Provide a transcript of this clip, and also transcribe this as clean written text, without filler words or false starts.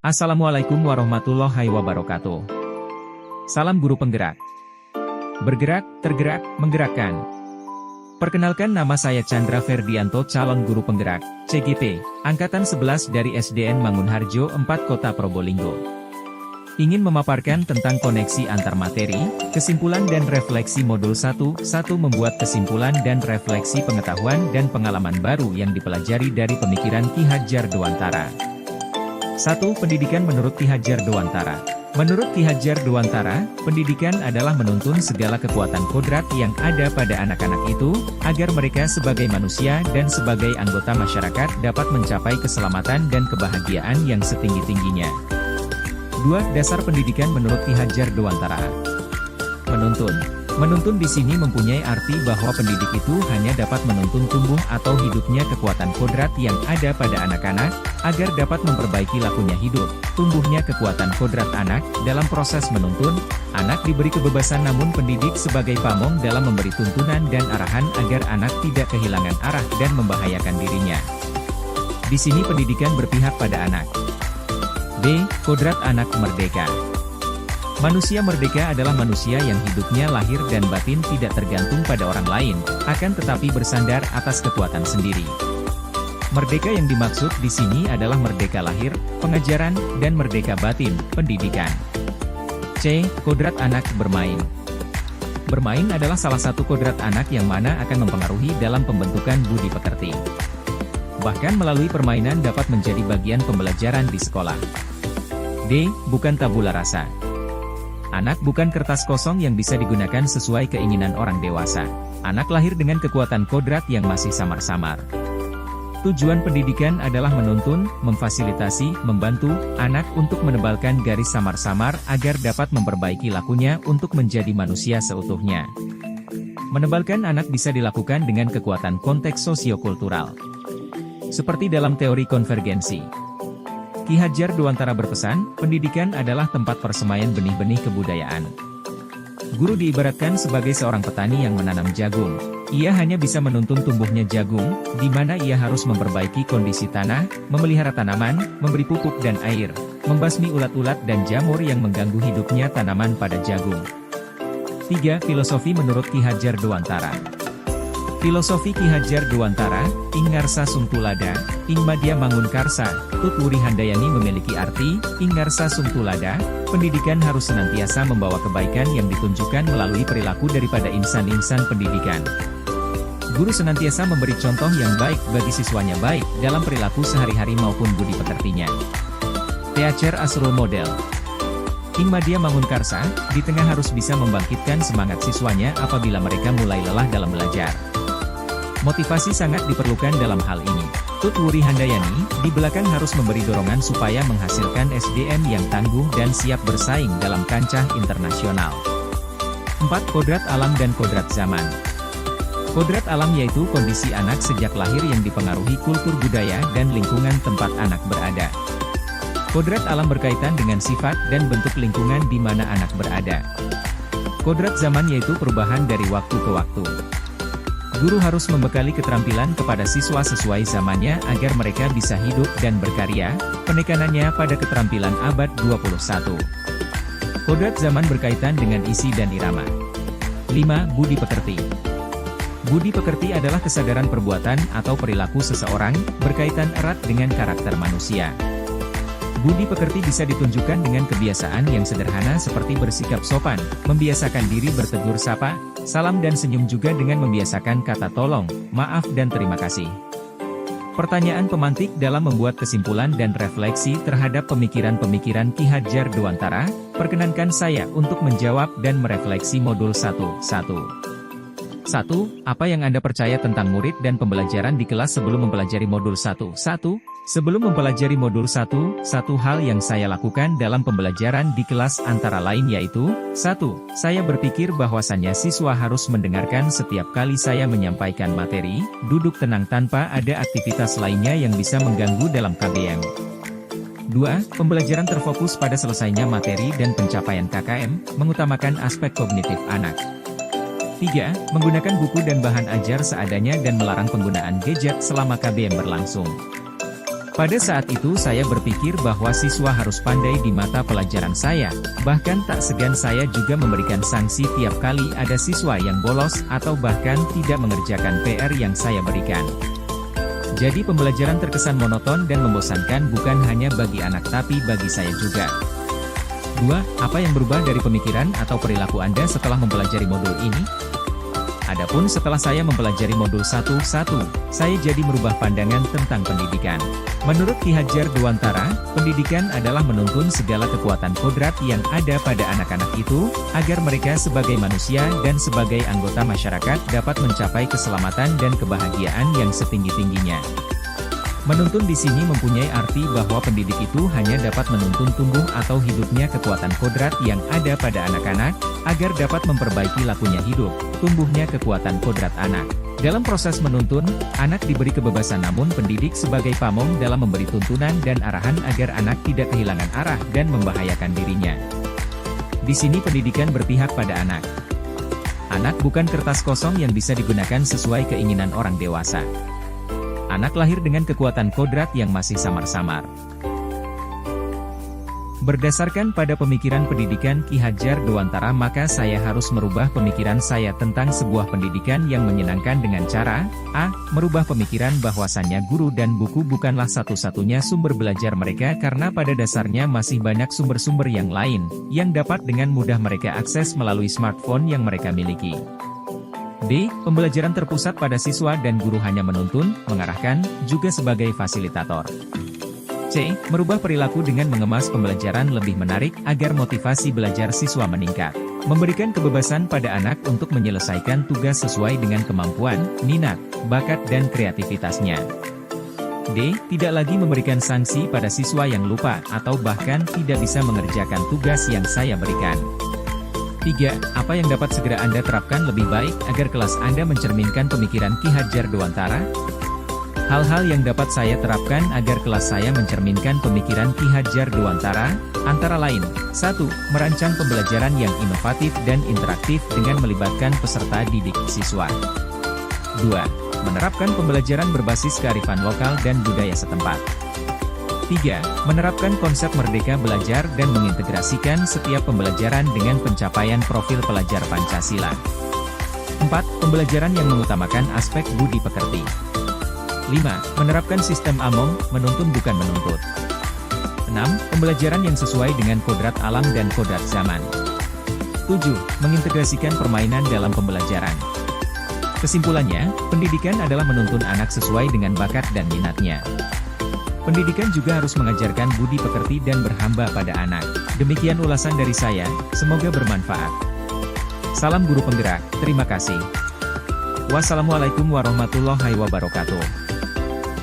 Assalamualaikum warahmatullahi wabarakatuh. Salam guru penggerak. Bergerak, tergerak, menggerakkan. Perkenalkan, nama saya Chandra Ferdianto, calon guru penggerak, CGP, Angkatan 11 dari SDN Mangunharjo 4 Kota Probolinggo. Ingin memaparkan tentang koneksi antar materi, kesimpulan dan refleksi modul 1, membuat kesimpulan dan refleksi pengetahuan dan pengalaman baru yang dipelajari dari pemikiran Ki Hadjar Dewantara. 1. Pendidikan menurut Ki Hadjar Dewantara. Menurut Ki Hadjar Dewantara, pendidikan adalah menuntun segala kekuatan kodrat yang ada pada anak-anak itu, agar mereka sebagai manusia dan sebagai anggota masyarakat dapat mencapai keselamatan dan kebahagiaan yang setinggi-tingginya. 2. Dasar pendidikan menurut Ki Hadjar Dewantara. Menuntun. Menuntun di sini mempunyai arti bahwa pendidik itu hanya dapat menuntun tumbuh atau hidupnya kekuatan kodrat yang ada pada anak-anak, agar dapat memperbaiki lakunya hidup, tumbuhnya kekuatan kodrat anak. Dalam proses menuntun, anak diberi kebebasan, namun pendidik sebagai pamong dalam memberi tuntunan dan arahan agar anak tidak kehilangan arah dan membahayakan dirinya. Di sini pendidikan berpihak pada anak. B. Kodrat anak merdeka. Manusia merdeka adalah manusia yang hidupnya lahir dan batin tidak tergantung pada orang lain, akan tetapi bersandar atas kekuatan sendiri. Merdeka yang dimaksud di sini adalah merdeka lahir, pengajaran, dan merdeka batin, pendidikan. C. Kodrat anak bermain. Bermain adalah salah satu kodrat anak yang mana akan mempengaruhi dalam pembentukan budi pekerti. Bahkan melalui permainan dapat menjadi bagian pembelajaran di sekolah. D. Bukan tabula rasa. Anak bukan kertas kosong yang bisa digunakan sesuai keinginan orang dewasa. Anak lahir dengan kekuatan kodrat yang masih samar-samar. Tujuan pendidikan adalah menuntun, memfasilitasi, membantu anak untuk menebalkan garis samar-samar agar dapat memperbaiki lakunya untuk menjadi manusia seutuhnya. Menebalkan anak bisa dilakukan dengan kekuatan konteks sosiokultural. Seperti dalam teori konvergensi. Ki Hadjar Dewantara berpesan, pendidikan adalah tempat persemaian benih-benih kebudayaan. Guru diibaratkan sebagai seorang petani yang menanam jagung. Ia hanya bisa menuntun tumbuhnya jagung, di mana ia harus memperbaiki kondisi tanah, memelihara tanaman, memberi pupuk dan air, membasmi ulat-ulat dan jamur yang mengganggu hidupnya tanaman pada jagung. 3. Filosofi menurut Ki Hadjar Dewantara. Filosofi Ki Hadjar Dewantara, ing ngarsa sungtulada, ing madya mangunkarsa, tut wuri handayani memiliki arti, ing ngarsa sungtulada, pendidikan harus senantiasa membawa kebaikan yang ditunjukkan melalui perilaku daripada insan-insan pendidikan. Guru senantiasa memberi contoh yang baik bagi siswanya baik dalam perilaku sehari-hari maupun budi pekertinya. Teacher as role model. Ing madya mangunkarsa, di tengah harus bisa membangkitkan semangat siswanya apabila mereka mulai lelah dalam belajar. Motivasi sangat diperlukan dalam hal ini. Tut wuri handayani, di belakang harus memberi dorongan supaya menghasilkan SDM yang tangguh dan siap bersaing dalam kancah internasional. 4. Kodrat alam dan kodrat zaman. Kodrat alam yaitu kondisi anak sejak lahir yang dipengaruhi kultur budaya dan lingkungan tempat anak berada. Kodrat alam berkaitan dengan sifat dan bentuk lingkungan di mana anak berada. Kodrat zaman yaitu perubahan dari waktu ke waktu. Guru harus membekali keterampilan kepada siswa sesuai zamannya agar mereka bisa hidup dan berkarya, penekanannya pada keterampilan abad 21. Kodrat zaman berkaitan dengan isi dan irama. 5. Budi pekerti. Budi pekerti adalah kesadaran perbuatan atau perilaku seseorang, berkaitan erat dengan karakter manusia. Budi pekerti bisa ditunjukkan dengan kebiasaan yang sederhana seperti bersikap sopan, membiasakan diri bertegur sapa, salam dan senyum, juga dengan membiasakan kata tolong, maaf dan terima kasih. Pertanyaan pemantik dalam membuat kesimpulan dan refleksi terhadap pemikiran-pemikiran Ki Hadjar Dewantara, perkenankan saya untuk menjawab dan merefleksi modul 1. 1. Apa yang Anda percaya tentang murid dan pembelajaran di kelas sebelum mempelajari modul 1? 1. Sebelum mempelajari modul 1, satu hal yang saya lakukan dalam pembelajaran di kelas antara lain yaitu, 1. Saya berpikir bahwasannya siswa harus mendengarkan setiap kali saya menyampaikan materi, duduk tenang tanpa ada aktivitas lainnya yang bisa mengganggu dalam KBM. 2. Pembelajaran terfokus pada selesainya materi dan pencapaian KKM, mengutamakan aspek kognitif anak. 3. Menggunakan buku dan bahan ajar seadanya dan melarang penggunaan gadget selama KBM berlangsung. Pada saat itu saya berpikir bahwa siswa harus pandai di mata pelajaran saya, bahkan tak segan saya juga memberikan sanksi tiap kali ada siswa yang bolos atau bahkan tidak mengerjakan PR yang saya berikan. Jadi pembelajaran terkesan monoton dan membosankan bukan hanya bagi anak tapi bagi saya juga. 2. Apa yang berubah dari pemikiran atau perilaku Anda setelah mempelajari modul ini? Adapun setelah saya mempelajari modul 1.1, saya jadi merubah pandangan tentang pendidikan. Menurut Ki Hadjar Dewantara, pendidikan adalah menuntun segala kekuatan kodrat yang ada pada anak-anak itu, agar mereka sebagai manusia dan sebagai anggota masyarakat dapat mencapai keselamatan dan kebahagiaan yang setinggi-tingginya. Menuntun di sini mempunyai arti bahwa pendidik itu hanya dapat menuntun tumbuh atau hidupnya kekuatan kodrat yang ada pada anak-anak, agar dapat memperbaiki lakunya hidup, tumbuhnya kekuatan kodrat anak. Dalam proses menuntun, anak diberi kebebasan namun pendidik sebagai pamong dalam memberi tuntunan dan arahan agar anak tidak kehilangan arah dan membahayakan dirinya. Di sini pendidikan berpihak pada anak. Anak bukan kertas kosong yang bisa digunakan sesuai keinginan orang dewasa. Anak lahir dengan kekuatan kodrat yang masih samar-samar. Berdasarkan pada pemikiran pendidikan Ki Hadjar Dewantara, maka saya harus merubah pemikiran saya tentang sebuah pendidikan yang menyenangkan dengan cara A. Merubah pemikiran bahwasannya guru dan buku bukanlah satu-satunya sumber belajar mereka karena pada dasarnya masih banyak sumber-sumber yang lain, yang dapat dengan mudah mereka akses melalui smartphone yang mereka miliki. D. Pembelajaran terpusat pada siswa dan guru hanya menuntun, mengarahkan, juga sebagai fasilitator. C. Merubah perilaku dengan mengemas pembelajaran lebih menarik agar motivasi belajar siswa meningkat. Memberikan kebebasan pada anak untuk menyelesaikan tugas sesuai dengan kemampuan, minat, bakat dan kreativitasnya. D. Tidak lagi memberikan sanksi pada siswa yang lupa atau bahkan tidak bisa mengerjakan tugas yang saya berikan. 3. Apa yang dapat segera Anda terapkan lebih baik agar kelas Anda mencerminkan pemikiran Ki Hadjar Dewantara? Hal-hal yang dapat saya terapkan agar kelas saya mencerminkan pemikiran Ki Hadjar Dewantara, antara lain, 1. Merancang pembelajaran yang inovatif dan interaktif dengan melibatkan peserta didik siswa. 2. Menerapkan pembelajaran berbasis kearifan lokal dan budaya setempat. 3. Menerapkan konsep merdeka belajar dan mengintegrasikan setiap pembelajaran dengan pencapaian profil pelajar Pancasila. 4. Pembelajaran yang mengutamakan aspek budi pekerti. 5. Menerapkan sistem AMONG, menuntun bukan menuntut. 6. Pembelajaran yang sesuai dengan kodrat alam dan kodrat zaman. 7. Mengintegrasikan permainan dalam pembelajaran. Kesimpulannya, pendidikan adalah menuntun anak sesuai dengan bakat dan minatnya. Pendidikan juga harus mengajarkan budi pekerti dan berhamba pada anak. Demikian ulasan dari saya, semoga bermanfaat. Salam guru penggerak, terima kasih. Wassalamualaikum warahmatullahi wabarakatuh.